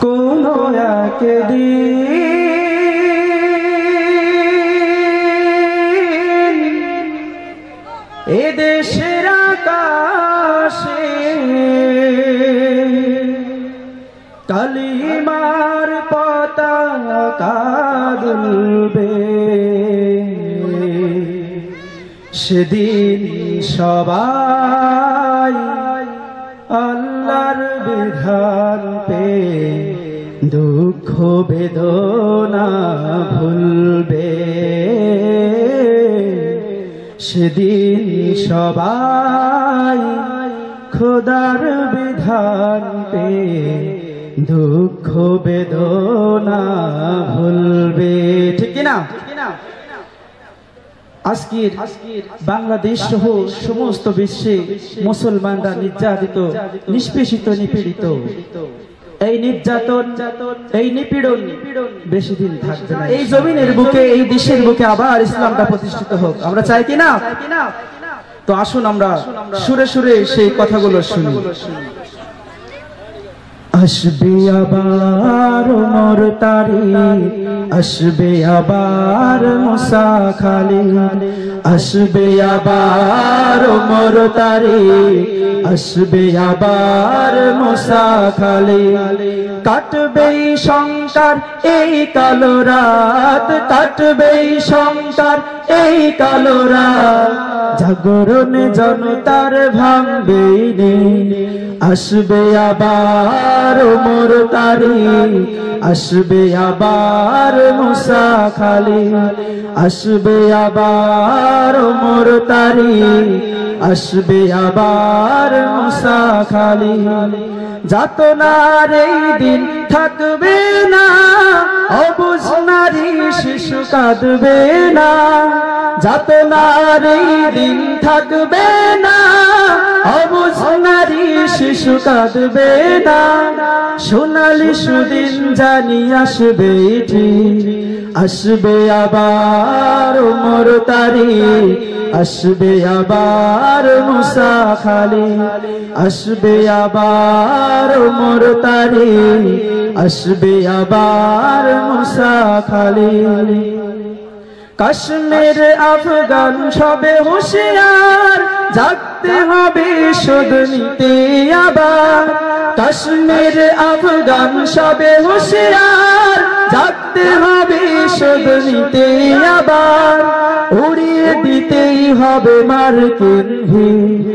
কোনো একদিন এ দেশের আকাশে কালিমার পতাকা দুলবে, সেদিন সবাই আল্লাহর বিধান পেয়ে দুঃখ বেদনা ভুলবে, সেদিন সবাই খোদার বিধান পেয়ে দুঃখ বেদনা ভুলবে। ঠিক কিনা? আজকের বাংলাদেশ সহ সমস্ত বিশ্বে মুসলমানরা নির্যাতিত, নিষ্পেষিত, নিপীড়িত। এই নির্যাতন, এই নিপীড়ন বেশি দিন থাকবে না। এই জমিনের বুকে, এই দেশের বুকে আবার ইসলামটা প্রতিষ্ঠিত হোক, আমরা চাই কিনা? তো আসুন আমরা সুরে সুরে সেই কথাগুলো শুনি। আসবে আবার ওমর তারিখ, আসবে আবার মুসা খালি, আসবে আবার ওমর তারিখ, আসবে আবার মুসা খালি। কাটবে সংসার এই কালো রাত, কাটবে সংসার এই কালো রাত, জাগরণ জনতার ভাঙবে নীল। আসবে আবার ওমর তারিখ, আসবে আবার মুসা খালি, আসবে আবার ওমর তারিখ, আসবে আবার মুসা খালি। যাতনার এই দিন থাকবে না, অবুঝ নারী শিশু কাঁদবে না। যাতনার এই দিন থাকবে না, অবুঝ নারী শিশু কাঁদবে না। সোনালি সুদিন জানি আসবে ঠিক, আসবে আবার ওমর তারিখ, আসবে আবার মুসা খালি, আসবে আবার ওমর তারিখ, আসবে আবার মুসা খালি। কাশ্মীর আফগান সবে হুঁশিয়ার, জাগতে হবে শোধ নিতে আবার। কাশ্মীর আফগান সবে হুঁশিয়ার, জাগতে হবে শোধ নিতে আবার। উড়িয়ে দিতেই হবে মার্কিন ভিড়,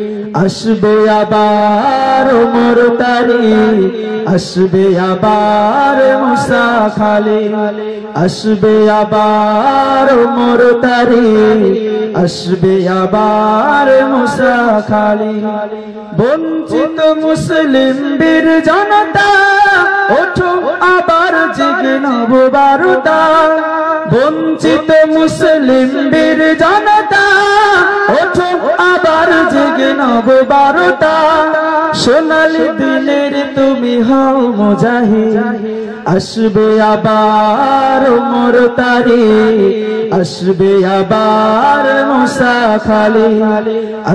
আসবে আবার ওমর তারিখ, আসবে আবার মুসা খালি, আসবে আবার ওমর তারিখ, আসবে আবার মুসা খালি। বঞ্চিত মুসলিম বীর জনতা, ওঠো আবার জেগে নববারতা। বঞ্চিত মুসলিম বীর জনতা, ওঠো আবার জেগে নববারতা। সোনালি দিনের তুমি হও মুজাহিদ, আসবে আবার ওমর তারিখ, আসবে আবার মুসা খালি,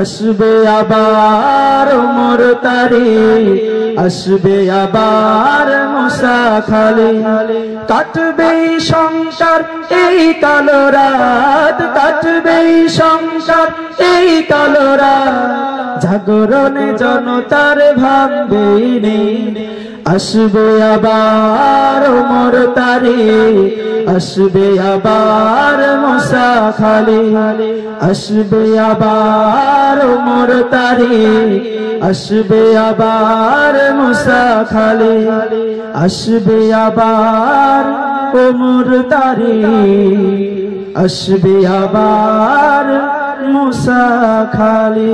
আসবে আবার ওমর তারিখ, আসবে আবার মুসা খালি। কাটবে সংসার এই কালো রাত, কাটবে সংসার এই কালো রাত, জাগরণে জনতার ভাঙবে নীল। আসবে আবার ওমর তারিখ, আসবে আবার মুসা খালি, আসবে আবার ওমর তারিখ, আসবে আবার মুসা খালি, আসবে আবার ওমর তারিখ, আসবে আবার মুসা খালি।